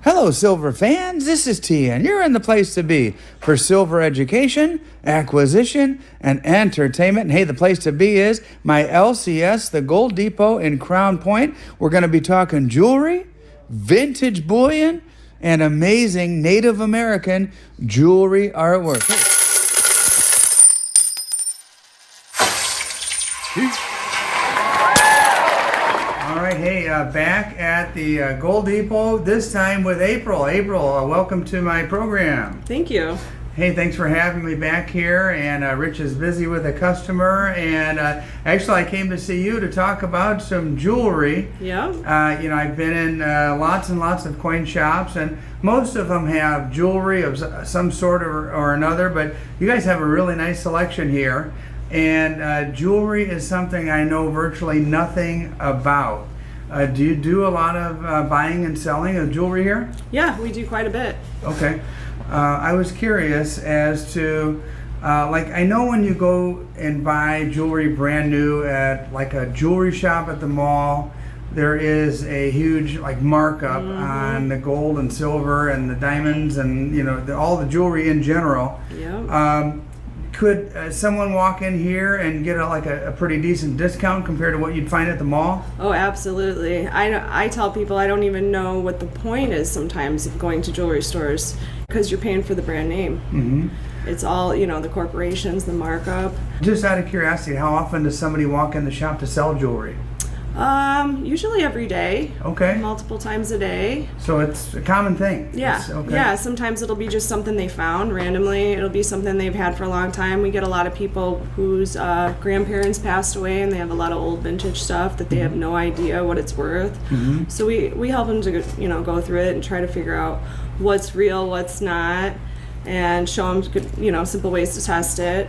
Hello, silver fans. This is T, and you're in the place to be for silver education, acquisition, and entertainment. And hey, the place to be is my LCS, the Gold Depot in Crown Point. We're going to be talking jewelry, vintage bullion, and amazing Native American jewelry artwork. Hey, back at the Gold Depot, this time with April. April, welcome to my program. Thank you. Hey, thanks for having me back here, and Rich is busy with a customer, and actually I came to see you to talk about some jewelry. Yeah. I've been in lots and lots of coin shops, and most of them have jewelry of some sort or another, but you guys have a really nice selection here, and jewelry is something I know virtually nothing about. Do you do a lot of buying and selling of jewelry here? Yeah, we do quite a bit. Okay. I was curious as to, I know when you go and buy jewelry brand new at like a jewelry shop at the mall, there is a huge markup on the gold and silver and the diamonds and all the jewelry in general. Yeah. Could someone walk in here and get a pretty decent discount compared to what you'd find at the mall? Oh, absolutely. I tell people I don't even know what the point is sometimes of going to jewelry stores because you're paying for the brand name. Mm-hmm. It's all, the corporations, the markup. Just out of curiosity, how often does somebody walk in the shop to sell jewelry? Usually every day. Okay. Multiple times a day. So it's a common thing. Yeah. Okay. Yeah. Sometimes it'll be just something they found randomly. It'll be something they've had for a long time. We get a lot of people whose grandparents passed away and they have a lot of old vintage stuff that they have no idea what it's worth. Mm-hmm. So we help them to go through it and try to figure out what's real, what's not, and show them good, simple ways to test it.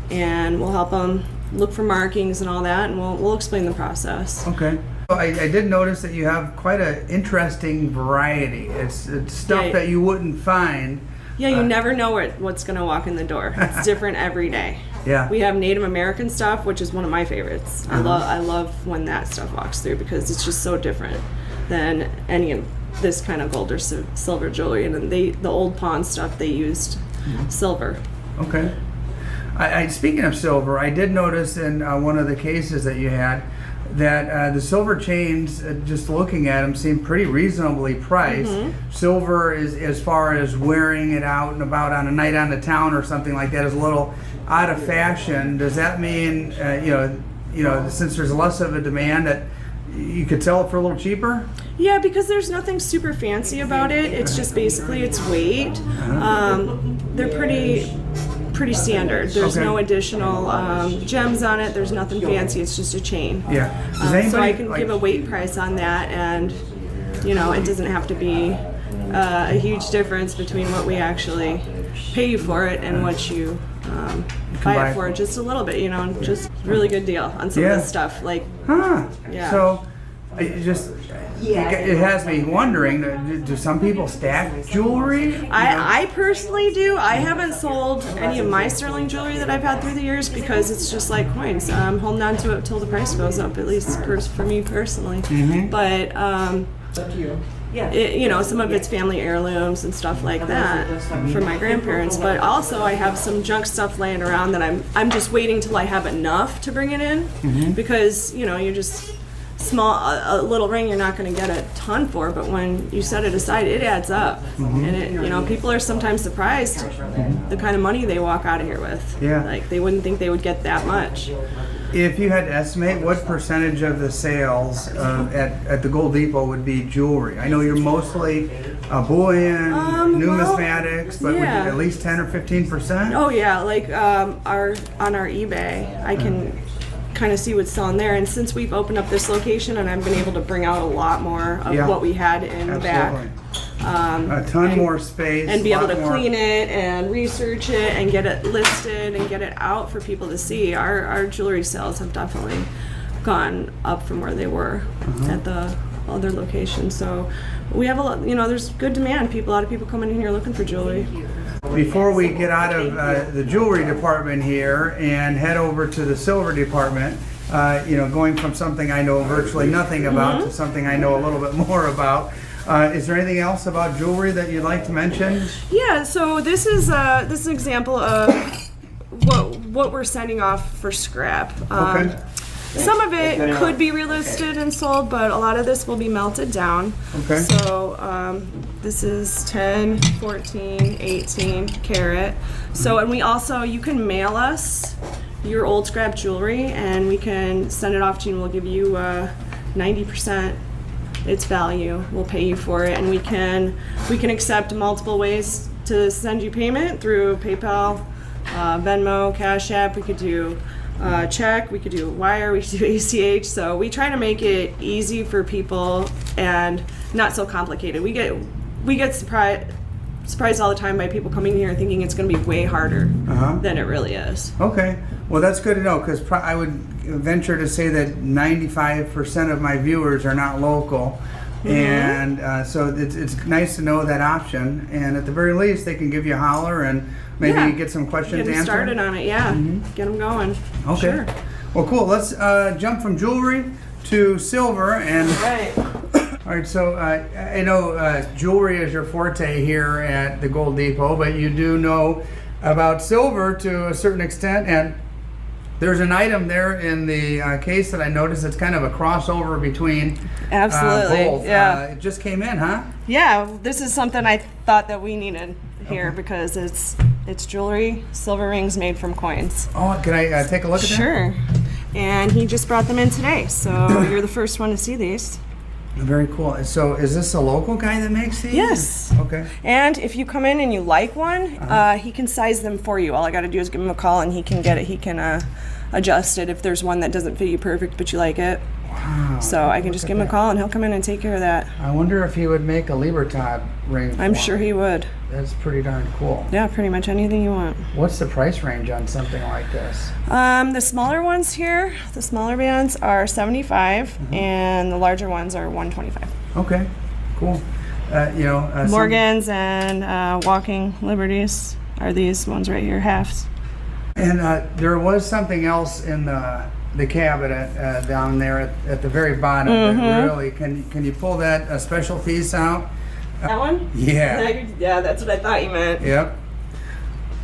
And we'll help them look for markings and all that, and we'll explain the process. Okay. I did notice that you have quite an interesting variety. It's stuff that you wouldn't find. Yeah, you never know what's going to walk in the door. It's different every day. Yeah. We have Native American stuff, which is one of my favorites. I love when that stuff walks through because it's just so different than any of this kind of gold or silver jewelry. And the old pawn stuff, they used silver. Okay. Speaking of silver, I did notice in one of the cases that you had that the silver chains, just looking at them, seem pretty reasonably priced. Mm-hmm. Silver is, as far as wearing it out and about on a night on the town or something like that, is a little out of fashion. Does that mean, since there's less of a demand, that you could sell it for a little cheaper? Yeah, because there's nothing super fancy about it. It's just basically its weight. They're pretty standard. There's no additional gems on it. There's nothing fancy. It's just a chain. Yeah. So I can give a weight price on that, and it doesn't have to be a huge difference between what we actually pay you for it and what you buy it for. Just a little bit, just really good deal on some of this stuff. Yeah. So it has me wondering, do some people stack jewelry? I personally do. I haven't sold any of my sterling jewelry that I've had through the years because it's just like coins. I'm holding on to it till the price goes up, at least for me personally. Mm-hmm. But some of it's family heirlooms and stuff like that from my grandparents. But also I have some junk stuff laying around that I'm just waiting till I have enough to bring it in, because you're just a little ring you're not going to get a ton for, but when you set it aside, it adds up. And people are sometimes surprised the kind of money they walk out of here with. Yeah. They wouldn't think they would get that much. If you had to estimate, what percentage of the sales at the Gold Depot would be jewelry? I know you're mostly bullion, numismatics, but would you at least 10 or 15%? Oh yeah, on our eBay, I can kind of see what's selling there, and since we've opened up this location and I've been able to bring out a lot more of what we had in the back, a ton more space, and be able to clean it and research it and get it listed and get it out for people to see. Our jewelry sales have definitely gone up from where they were at the other locations. So we have a lot, there's good demand. A lot of people coming in here looking for jewelry. Before we get out of the jewelry department here and head over to the silver department, going from something I know virtually nothing about to something I know a little bit more about, Is there anything else about jewelry that you'd like to mention? Yeah, so this is an example of what we're sending off for scrap. Okay. Some of it could be relisted and sold, but a lot of this will be melted down. Okay. So this is 10, 14, 18 carat. So, and we also, you can mail us your old scrap jewelry and we can send it off to you and we'll give you 90% its value. We'll pay you for it, and we can accept multiple ways to send you payment through PayPal, Venmo, Cash App. We could do check, we could do wire, we could do ACH. So we try to make it easy for people and not so complicated. We get surprised all the time by people coming here and thinking it's going to be way harder than it really is. Okay. Well, that's good to know, because I would venture to say that 95% of my viewers are not local. And so it's nice to know that option. And at the very least, they can give you a holler and maybe get some questions answered. Get them started on it, yeah. Get them going. Okay. Sure. Well, cool. Let's jump from jewelry to silver. And Right. all right, so I know jewelry is your forte here at the Gold Depot, but you do know about silver to a certain extent. And there's an item there in the case that I noticed that's kind of a crossover between Absolutely. both. Yeah. It just came in, huh? Yeah, this is something I thought that we needed here because it's jewelry, silver rings made from coins. Oh, can I take a look at that? Sure. And he just brought them in today, so you're the first one to see these. Very cool. So is this a local guy that makes these? Yes. Okay. And if you come in and you like one, he can size them for you. All I got to do is give him a call and he can get it. He can adjust it if there's one that doesn't fit you perfect, but you like it. Wow. So I can just give him a call and he'll come in and take care of that. I wonder if he would make a Libertad ring. I'm sure he would. That's pretty darn cool. Yeah, pretty much anything you want. What's the price range on something like this? The smaller ones here, the smaller bands are 75 and the larger ones are 125. Okay, cool. Morgans and Walking Liberties are these ones right here, halves. And there was something else in the cabinet down there at the very bottom. That really, can you pull that special piece out? That one? Yeah. Yeah, that's what I thought you meant. Yep.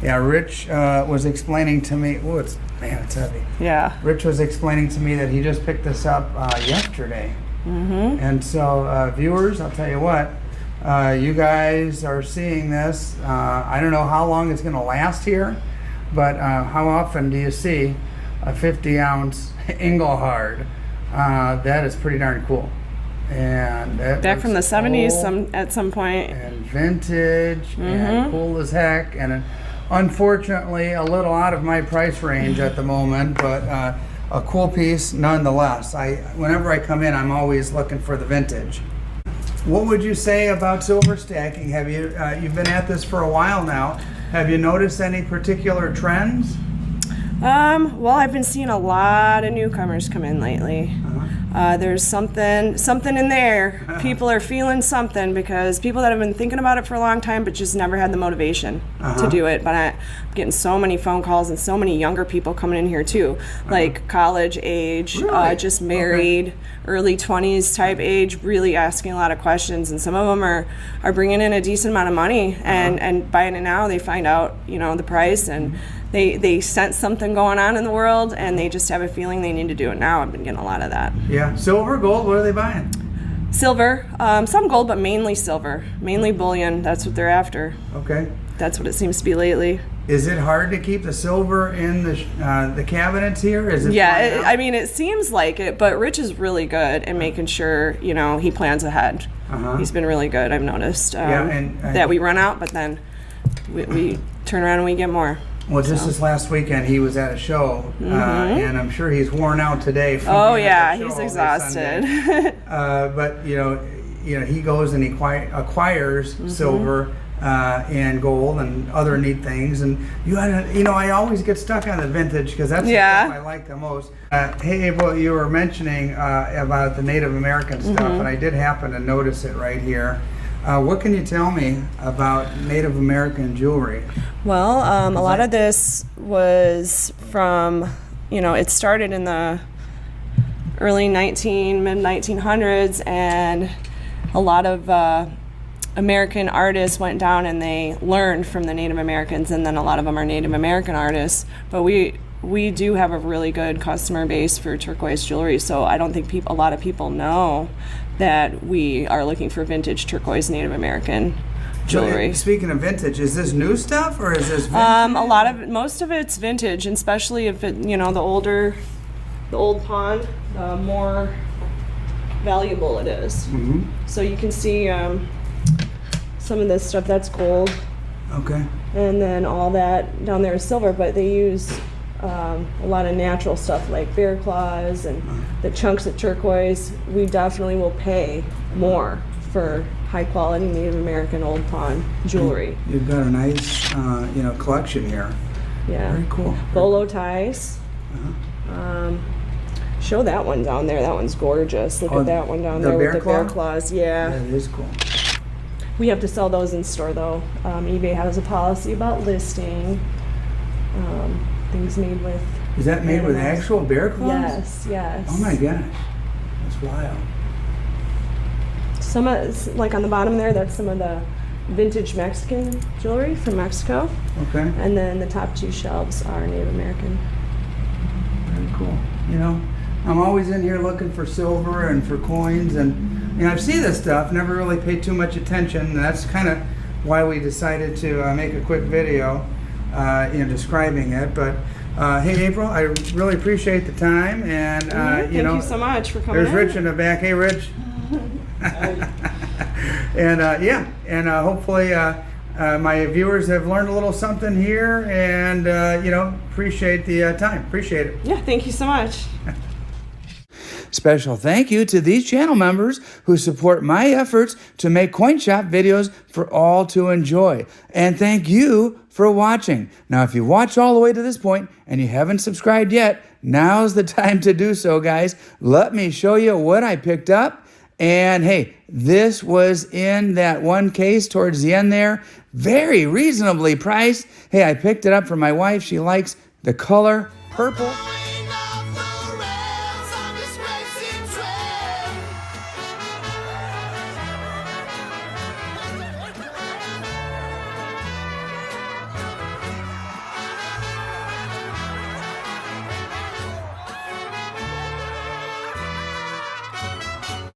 Yeah, Rich was explaining to me. Oh, it's heavy. Yeah. Rich was explaining to me that he just picked this up yesterday. And so, viewers, I'll tell you what. You guys are seeing this. I don't know how long it's going to last here, but how often do you see a 50-ounce Engelhard? That is pretty darn cool. And that back from the 70s old at some point. and vintage and cool as heck, and unfortunately a little out of my price range at the moment, but a cool piece nonetheless. Whenever I come in, I'm always looking for the vintage. What would you say about silver stacking? Have you you've been at this for a while now? Have you noticed any particular trends? Well, I've been seeing a lot of newcomers come in lately. There's something in there. People are feeling something because people that have been thinking about it for a long time but just never had the motivation to do it. But I'm getting so many phone calls and so many younger people coming in here too, like college age, Really? just married, early 20s type age, really asking a lot of questions. And some of them are bringing in a decent amount of money and buying it now. They find out, the price and they sense something going on in the world and they just have a feeling they need to do it now. I've been getting a lot of that. Yeah, silver, gold, what are they buying? Silver, some gold, but mainly silver, mainly bullion. That's what they're after. Okay. That's what it seems to be lately. Is it hard to keep the silver in the cabinets here? Is it? Yeah, it seems like it, but Rich is really good at making sure, he plans ahead. He's been really good, I've noticed. And that we run out, but then we turn around and we get more. Well, just this last weekend, he was at a show, and I'm sure he's worn out today. From being at the he's show exhausted. But he goes and he acquires silver and gold and other neat things. And I always get stuck on the vintage because that's the stuff I like the most. Hey, April, you were mentioning about the Native American stuff, and I did happen to notice it right here. What can you tell me about Native American jewelry? Well, a lot of this was from, it started in the early mid 1900s, and a lot of American artists went down and they learned from the Native Americans, and then a lot of them are Native American artists. But we do have a really good customer base for turquoise jewelry, so I don't think a lot of people know that we are looking for vintage turquoise Native American jewelry. So, speaking of vintage, is this new stuff or is this vintage? Most of it's vintage, and especially if it, the old pawn, the more valuable it is. Mm-hmm. So you can see some of this stuff, that's gold. Okay. And then all that down there is silver, but they use a lot of natural stuff like bear claws and the chunks of turquoise. We definitely will pay more for high quality Native American old pawn jewelry. You've got a nice, collection here. Yeah. Very cool. Bolo ties. Show that one down there. That one's gorgeous. Look at that one down there with the bear claws. Yeah. Yeah, it is cool. We have to sell those in store though. eBay has a policy about listing things made with. Is that made with actual bear claws? Yes, yes. Oh my gosh, that's wild. Some of, like on the bottom there, that's some of the vintage Mexican jewelry from Mexico. Okay. And then the top two shelves are Native American. Very cool. I'm always in here looking for silver and for coins, and I've seen this stuff, never really paid too much attention, and that's kind of why we decided to make a quick video, describing it. But hey, April, I really appreciate the time, and thank you so much for coming. There's Rich in the back. Hey, Rich. And hopefully my viewers have learned a little something here, and appreciate the time. Appreciate it. Yeah, thank you so much. Special thank you to these channel members who support my efforts to make coin shop videos for all to enjoy. And thank you for watching. Now, if you watched all the way to this point and you haven't subscribed yet, now's the time to do so, guys. Let me show you what I picked up. And hey, this was in that one case towards the end there. Very reasonably priced. Hey, I picked it up for my wife. She likes the color purple.